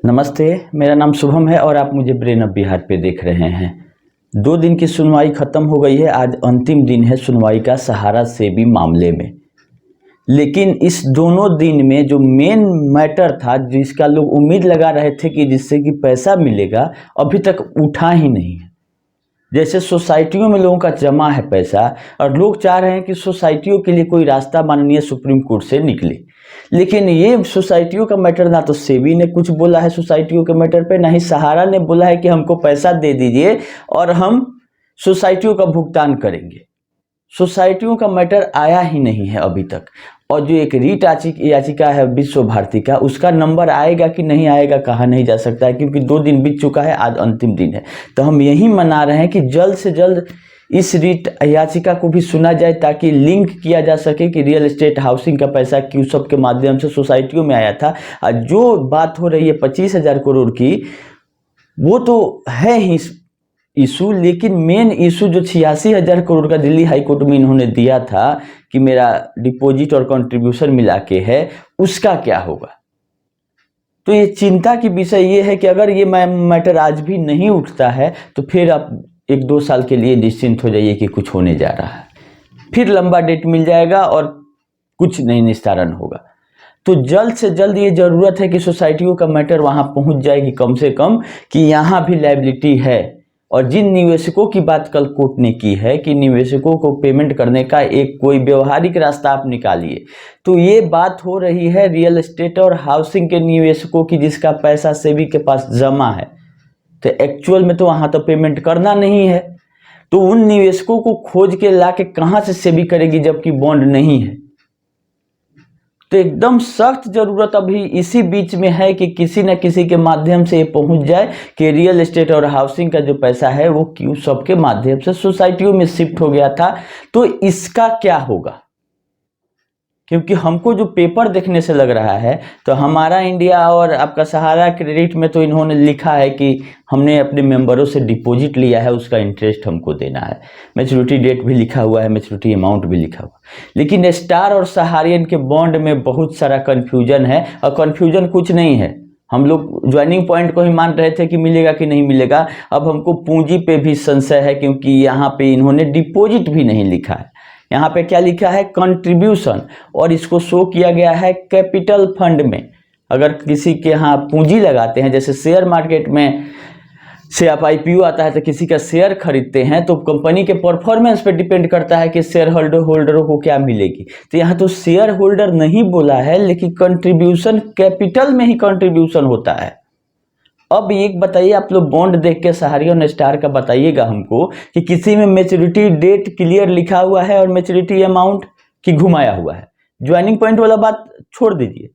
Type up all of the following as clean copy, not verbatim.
नमस्ते, मेरा नाम शुभम है और आप मुझे ब्रेन ऑफ बिहार पे देख रहे हैं। 2 दिन की सुनवाई खत्म हो गई है। आज अंतिम दिन है सुनवाई का सहारा सेबी मामले में। लेकिन इस दोनों दिन में जो मेन मैटर था, जिसका लोग उम्मीद लगा रहे थे कि जिससे कि पैसा मिलेगा, अभी तक उठा ही नहीं है। जैसे सोसाइटियों में लोगों का जमा है पैसा और लोग चाह रहे हैं कि सोसाइटियों के लिए कोई रास्ता माननीय सुप्रीम कोर्ट से निकले। लेकिन ये सोसाइटियों का मैटर ना तो सेबी ने कुछ बोला है सोसाइटियों के मैटर पे, ना ही सहारा ने बोला है कि हमको पैसा दे दीजिए और हम सोसाइटियों का भुगतान करेंगे। सोसाइटियों का मैटर आया ही नहीं है अभी तक। और जो एक रीट याचिका है विश्व भारती का, उसका नंबर आएगा कि नहीं आएगा कहा नहीं जा सकता है, क्योंकि 2 दिन बीत चुका है, आज अंतिम दिन है। तो हम यही मना रहे हैं कि जल्द से जल्द इस रीट याचिका को भी सुना जाए, ताकि लिंक किया जा सके कि रियल एस्टेट हाउसिंग का पैसा क्यूसब के माध्यम से सोसाइटियों में आया था। और जो बात हो रही है 25,000 करोड़ की, वो तो है ही इशू, लेकिन मेन इशू जो 86,000 करोड़ का दिल्ली हाई कोर्ट में इन्होंने दिया था कि मेरा डिपॉजिट और कंट्रीब्यूशन मिला के है, उसका क्या होगा। तो ये चिंता की विषय ये है कि अगर ये मैटर आज भी नहीं उठता है तो फिर आप 1-2 साल के लिए निश्चिंत हो जाइए कि कुछ होने जा रहा है। फिर लंबा डेट मिल जाएगा और कुछ नहीं निस्तारण होगा। तो जल्द से जल्द ये जरूरत है कि सोसाइटियों का मैटर वहां पहुंच जाएगी, कम से कम कि यहाँ भी लायबिलिटी है। और जिन निवेशकों की बात कल कोर्ट ने की है कि निवेशकों को पेमेंट करने का एक कोई व्यवहारिक रास्ता आप निकालिए, तो ये बात हो रही है रियल एस्टेट और हाउसिंग के निवेशकों की, जिसका पैसा सेबी के पास जमा है। तो एक्चुअल में तो वहां तो पेमेंट करना नहीं है, तो उन निवेशकों को खोज के ला के कहां से सेबी करेगी जबकि बॉन्ड नहीं है। तो एकदम सख्त जरूरत अभी इसी बीच में है कि किसी न किसी के माध्यम से ये पहुंच जाए कि रियल एस्टेट और हाउसिंग का जो पैसा है वो क्यूसब के माध्यम से सोसाइटियों में शिफ्ट हो गया था। तो इसका क्या होगा, क्योंकि हमको जो पेपर देखने से लग रहा है तो हमारा इंडिया और आपका सहारा क्रेडिट में तो इन्होंने लिखा है कि हमने अपने मेंबरों से डिपॉजिट लिया है, उसका इंटरेस्ट हमको देना है। मैच्योरिटी डेट भी लिखा हुआ है, मैच्योरिटी अमाउंट भी लिखा हुआ। लेकिन स्टार और सहारियन के बॉन्ड में बहुत सारा कन्फ्यूजन है, और कन्फ्यूजन कुछ नहीं है। हम लोग ज्वाइनिंग पॉइंट को ही मान रहे थे कि मिलेगा कि नहीं मिलेगा, अब हमको पूंजी पे भी संशय है, क्योंकि यहाँ पे इन्होंने डिपॉजिट भी नहीं लिखा है। यहाँ पे क्या लिखा है, कंट्रीब्यूशन, और इसको शो किया गया है कैपिटल फंड में। अगर किसी के यहाँ पूंजी लगाते हैं, जैसे शेयर मार्केट में से आप आईपीओ आता है तो किसी का शेयर खरीदते हैं, तो कंपनी के परफॉर्मेंस पे डिपेंड करता है कि शेयर होल्डरों को क्या मिलेगी। तो यहाँ तो शेयर होल्डर नहीं बोला है, लेकिन कंट्रीब्यूशन कैपिटल में ही कंट्रीब्यूशन होता है। अब एक बताइए, आप लोग बॉन्ड देख के सहारियन स्टार का बताइएगा हमको कि किसी में मैच्योरिटी डेट क्लियर लिखा हुआ है और मैच्योरिटी अमाउंट की घुमाया हुआ है। ज्वाइनिंग पॉइंट वाला बात छोड़ दीजिए,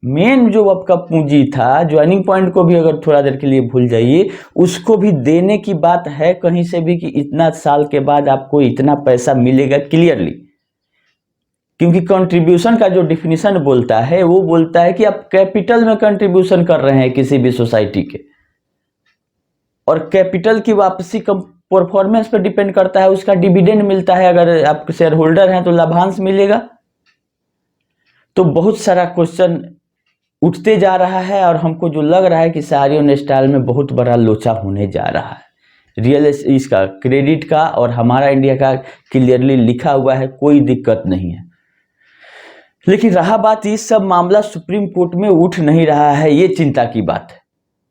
मेन जो आपका पूंजी था, ज्वाइनिंग पॉइंट को भी अगर थोड़ा देर के लिए भूल जाइए, उसको भी देने की बात है कहीं से भी कि इतना साल के बाद आपको इतना पैसा मिलेगा क्लियरली। क्योंकि कंट्रीब्यूशन का जो डिफिनीशन बोलता है वो बोलता है कि आप कैपिटल में कंट्रीब्यूशन कर रहे हैं किसी भी सोसाइटी के, और कैपिटल की वापसी कम परफॉर्मेंस पर डिपेंड करता है, उसका डिविडेंड मिलता है। अगर आप शेयर होल्डर हैं तो लाभांश मिलेगा। तो बहुत सारा क्वेश्चन उठते जा रहा है, और हमको जो लग रहा है कि सहारियन स्टाइल में बहुत बड़ा लोचा होने जा रहा है। रियल इसका क्रेडिट का और हमारा इंडिया का क्लियरली लिखा हुआ है, कोई दिक्कत नहीं है। लेकिन रहा बात, ये सब मामला सुप्रीम कोर्ट में उठ नहीं रहा है, ये चिंता की बात है।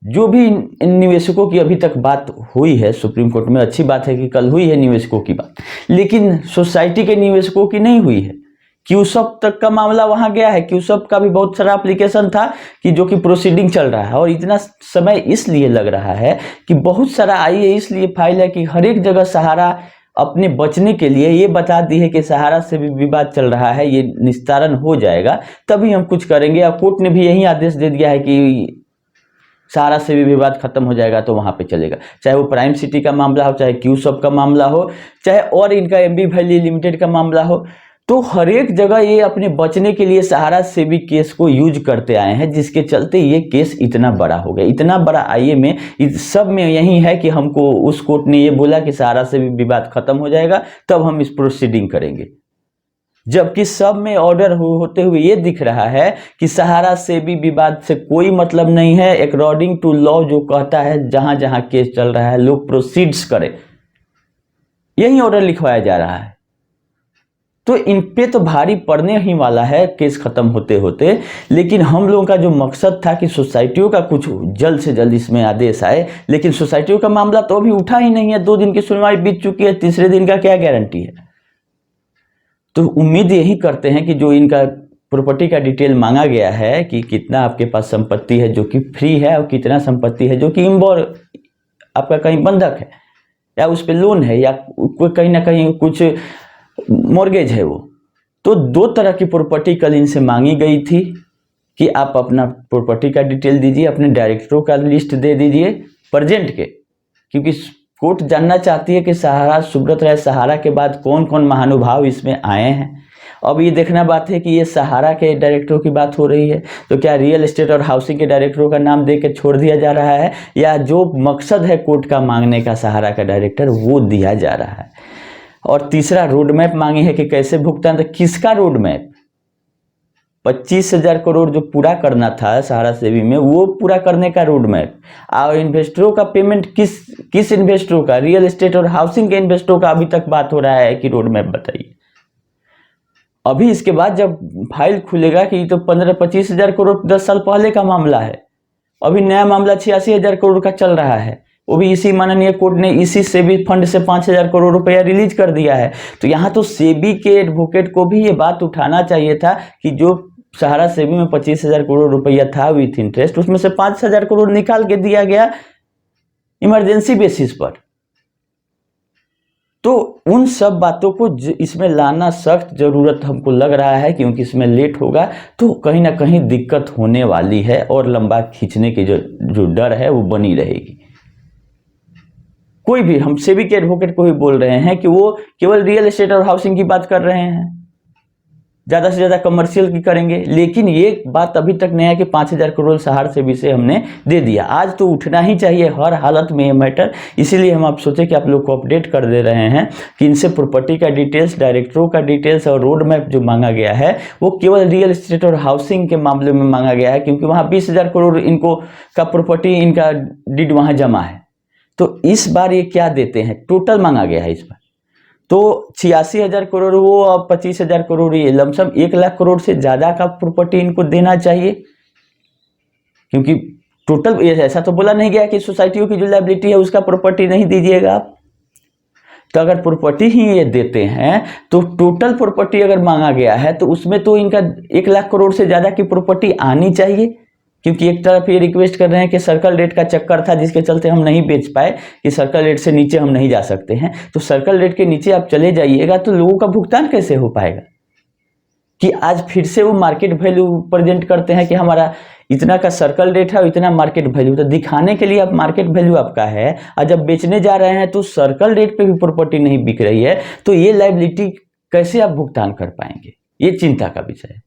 जो भी इन निवेशकों की अभी तक बात हुई है सुप्रीम कोर्ट में, अच्छी बात है कि कल हुई है निवेशकों की बात, लेकिन सोसाइटी के निवेशकों की नहीं हुई है। क्यूसब तक का मामला वहां गया है। क्यूसब का भी बहुत सारा एप्लीकेशन था कि जो कि प्रोसीडिंग चल रहा है, और इतना समय इसलिए लग रहा है कि बहुत सारा आई है, इसलिए फाइल है कि हर एक जगह सहारा अपने बचने के लिए ये बता दी है कि सहारा से भी विवाद चल रहा है, ये निस्तारण हो जाएगा तभी हम कुछ करेंगे। और कोर्ट ने भी यही आदेश दे दिया है कि सहारा से भी विवाद खत्म हो जाएगा तो वहां पे चलेगा, चाहे वो प्राइम सिटी का मामला हो, चाहे क्यूसब का मामला हो, चाहे और इनका एमबी वैली लिमिटेड का मामला हो। तो हर एक जगह ये अपने बचने के लिए सहारा से भी केस को यूज करते आए हैं, जिसके चलते ये केस इतना बड़ा हो गया। इतना बड़ा आईए में इस सब में यही है कि हमको उस कोर्ट ने ये बोला कि सहारा से भी विवाद खत्म हो जाएगा तब हम इस प्रोसीडिंग करेंगे। जबकि सब में ऑर्डर होते हुए ये दिख रहा है कि सहारा सेबी विवाद से कोई मतलब नहीं है। अकॉर्डिंग टू लॉ जो कहता है जहां जहां केस चल रहा है लोग प्रोसीड्स करें, यही ऑर्डर लिखवाया जा रहा है। तो इन पे तो भारी पड़ने ही वाला है केस खत्म होते होते। लेकिन हम लोगों का जो मकसद था कि सोसाइटियों का कुछ जल्द से जल्द इसमें आदेश आए, लेकिन सोसाइटियों का मामला तो अभी उठा ही नहीं है। 2 दिन की सुनवाई बीत चुकी है, तीसरे दिन का क्या गारंटी है। तो उम्मीद यही करते हैं कि जो इनका प्रॉपर्टी का डिटेल मांगा गया है कि कितना आपके पास संपत्ति है जो कि फ्री है और कितना संपत्ति है जो कि इम्बोर आपका कहीं बंधक है या उस पर लोन है या कोई कहीं ना कहीं कुछ मॉर्गेज है वो। तो 2 तरह की प्रॉपर्टी कल इनसे मांगी गई थी कि आप अपना प्रॉपर्टी का डिटेल दीजिए, अपने डायरेक्टरों का लिस्ट दे दीजिए प्रेजेंट के, क्योंकि कोर्ट जानना चाहती है कि सहारा सुब्रत राय सहारा के बाद कौन कौन महानुभाव इसमें आए हैं। अब ये देखना बात है कि ये सहारा के डायरेक्टरों की बात हो रही है तो क्या रियल एस्टेट और हाउसिंग के डायरेक्टरों का नाम दे के छोड़ दिया जा रहा है या जो मकसद है कोर्ट का मांगने का सहारा का डायरेक्टर वो दिया जा रहा है। और तीसरा रोड मैप मांगी है कि कैसे भुगतान, तो किसका रोड मैप? 25,000 करोड़ जो पूरा करना था सहारा सेबी में वो पूरा करने का रोड मैप। और इन्वेस्टरों का पेमेंट किस इन्वेस्टरों का? रियल एस्टेट और हाउसिंग के इन्वेस्टरों का अभी तक बात हो रहा है कि रोड मैप बताइए। अभी इसके बाद जब फाइल खुलेगा कि तो 15-25,000 करोड़ 10 साल पहले का मामला है, अभी नया मामला 86,000 करोड़ का चल रहा है, वो भी इसी माननीय कोर्ट ने इसी सेबी फंड से 5,000 करोड़ रुपया रिलीज कर दिया है। तो यहाँ तो सेबी के एडवोकेट को भी ये बात उठाना चाहिए था कि जो सहारा सेबी में 25,000 करोड़ रुपया था विथ इंटरेस्ट, उसमें से 5,000 करोड़ निकाल के दिया गया इमरजेंसी बेसिस पर। तो उन सब बातों को इसमें लाना सख्त जरूरत हमको लग रहा है, क्योंकि इसमें लेट होगा तो कहीं ना कहीं दिक्कत होने वाली है और लंबा खींचने की जो डर है वो बनी रहेगी। कोई भी हम सेबी के एडवोकेट को ही बोल रहे हैं कि वो केवल रियल एस्टेट और हाउसिंग की बात कर रहे हैं, ज्यादा से ज्यादा कमर्शियल की करेंगे। लेकिन ये बात अभी तक नहीं है कि 5,000 करोड़ सहारा सेबी से हमने दे दिया। आज तो उठना ही चाहिए हर हालत में ये मैटर। इसीलिए हम आप सोचे कि आप लोग को अपडेट कर दे रहे हैं कि इनसे प्रॉपर्टी का डिटेल्स, डायरेक्टरों का डिटेल्स और रोड मैप जो मांगा गया है वो केवल रियल एस्टेट और हाउसिंग के मामले में मांगा गया है, क्योंकि वहाँ 20,000 करोड़ इनको का प्रॉपर्टी इनका डीड वहाँ जमा है। तो इस बार ये क्या देते हैं, टोटल मांगा गया है इस बार तो 86,000 करोड़ वो और 25,000 करोड़ ये लमसम 1 लाख करोड़ से ज्यादा का प्रॉपर्टी इनको देना चाहिए। क्योंकि टोटल ऐसा तो बोला नहीं गया कि सोसाइटियों की जो लायबिलिटी है उसका प्रॉपर्टी नहीं दीजिएगा आप। तो अगर प्रॉपर्टी ही ये देते हैं तो टोटल प्रॉपर्टी अगर मांगा गया है तो उसमें तो इनका 1 लाख करोड़ से ज्यादा की प्रॉपर्टी आनी चाहिए। क्योंकि एक तरफ ये रिक्वेस्ट कर रहे हैं कि सर्कल रेट का चक्कर था जिसके चलते हम नहीं बेच पाए कि सर्कल रेट से नीचे हम नहीं जा सकते हैं। तो सर्कल रेट के नीचे आप चले जाइएगा तो लोगों का भुगतान कैसे हो पाएगा? कि आज फिर से वो मार्केट वैल्यू प्रेजेंट करते हैं कि हमारा इतना का सर्कल रेट है और इतना मार्केट वैल्यू, तो दिखाने के लिए अब मार्केट वैल्यू आपका है और जब बेचने जा रहे हैं तो सर्कल रेट पे भी प्रॉपर्टी नहीं बिक रही है, तो ये लायबिलिटी कैसे आप भुगतान कर पाएंगे? ये चिंता का विषय है।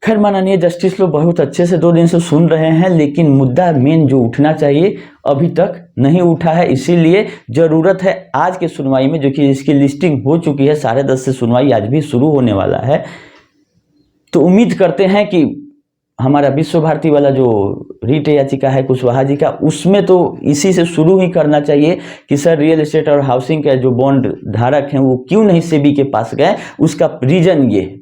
खैर माननीय जस्टिस लोग बहुत अच्छे से 2 दिन से सुन रहे हैं, लेकिन मुद्दा मेन जो उठना चाहिए अभी तक नहीं उठा है। इसीलिए जरूरत है आज के सुनवाई में, जो कि इसकी लिस्टिंग हो चुकी है 10:30 से सुनवाई आज भी शुरू होने वाला है। तो उम्मीद करते हैं कि हमारा विश्व भारती वाला जो रीट याचिका है कुशवाहा जी का, उसमें तो इसी से शुरू ही करना चाहिए कि सर रियल एस्टेट और हाउसिंग के जो बॉन्ड धारक हैं वो क्यों नहीं सेबी के पास गए। उसका रीजन ये है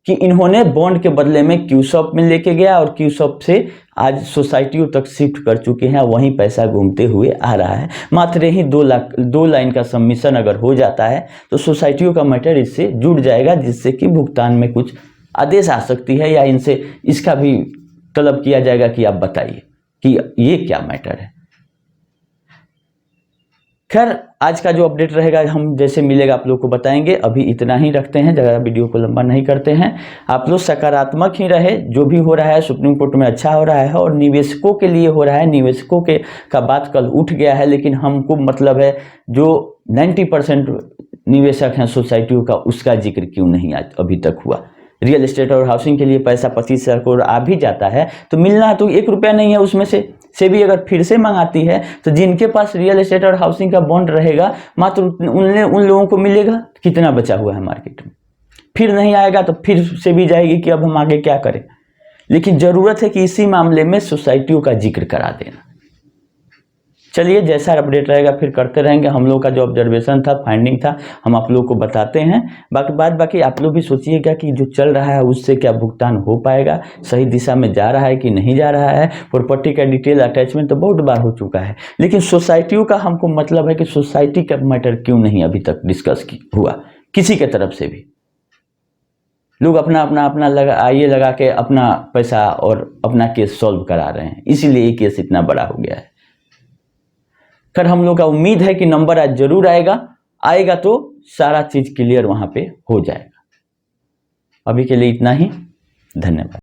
कि इन्होंने बॉन्ड के बदले में क्यूशॉप में लेके गया और क्यूशॉप से आज सोसाइटियों तक शिफ्ट कर चुके हैं, वहीं पैसा घूमते हुए आ रहा है। मात्र ही 2 लाइन का सबमिशन अगर हो जाता है तो सोसाइटियों का मैटर इससे जुड़ जाएगा, जिससे कि भुगतान में कुछ आदेश आ सकती है या इनसे इसका भी तलब किया जाएगा कि आप बताइए कि ये क्या मैटर है। खैर आज का जो अपडेट रहेगा हम जैसे मिलेगा आप लोग को बताएंगे। अभी इतना ही रखते हैं, ज़्यादा वीडियो को लंबा नहीं करते हैं। आप लोग सकारात्मक ही रहे, जो भी हो रहा है सुप्रीम कोर्ट में अच्छा हो रहा है और निवेशकों के लिए हो रहा है। निवेशकों के का बात कल उठ गया है, लेकिन हमको मतलब है जो 90% निवेशक हैं सोसाइटियों का, उसका जिक्र क्यों नहीं आज अभी तक हुआ। रियल एस्टेट और हाउसिंग के लिए पैसा 25,000 करोड़ आ भी जाता है तो मिलना तो 1 रुपया नहीं है उसमें से। सेबी अगर फिर से मंगाती है तो जिनके पास रियल एस्टेट और हाउसिंग का बॉन्ड रहेगा मात्र उन लोगों को मिलेगा। कितना बचा हुआ है मार्केट में? फिर नहीं आएगा तो फिर से भी जाएगी कि अब हम आगे क्या करें। लेकिन ज़रूरत है कि इसी मामले में सोसाइटियों का जिक्र करा देना। चलिए, जैसा अपडेट रहेगा फिर करते रहेंगे। हम लोग का जो ऑब्जर्वेशन था, फाइंडिंग था, हम आप लोगों को बताते हैं। बाकी आप लोग भी सोचिएगा कि जो चल रहा है उससे क्या भुगतान हो पाएगा, सही दिशा में जा रहा है कि नहीं जा रहा है। प्रॉपर्टी का डिटेल अटैचमेंट तो बहुत बार हो चुका है, लेकिन सोसाइटियों का हमको मतलब है कि सोसाइटी का मैटर क्यों नहीं अभी तक डिस्कस हुआ किसी के तरफ से भी। लोग अपना लगा के अपना पैसा और अपना केस सॉल्व करा रहे हैं, इसीलिए ये केस इतना बड़ा हो गया है। खैर, हम लोग का उम्मीद है कि नंबर आज जरूर आएगा तो सारा चीज क्लियर वहां पे हो जाएगा। अभी के लिए इतना ही, धन्यवाद।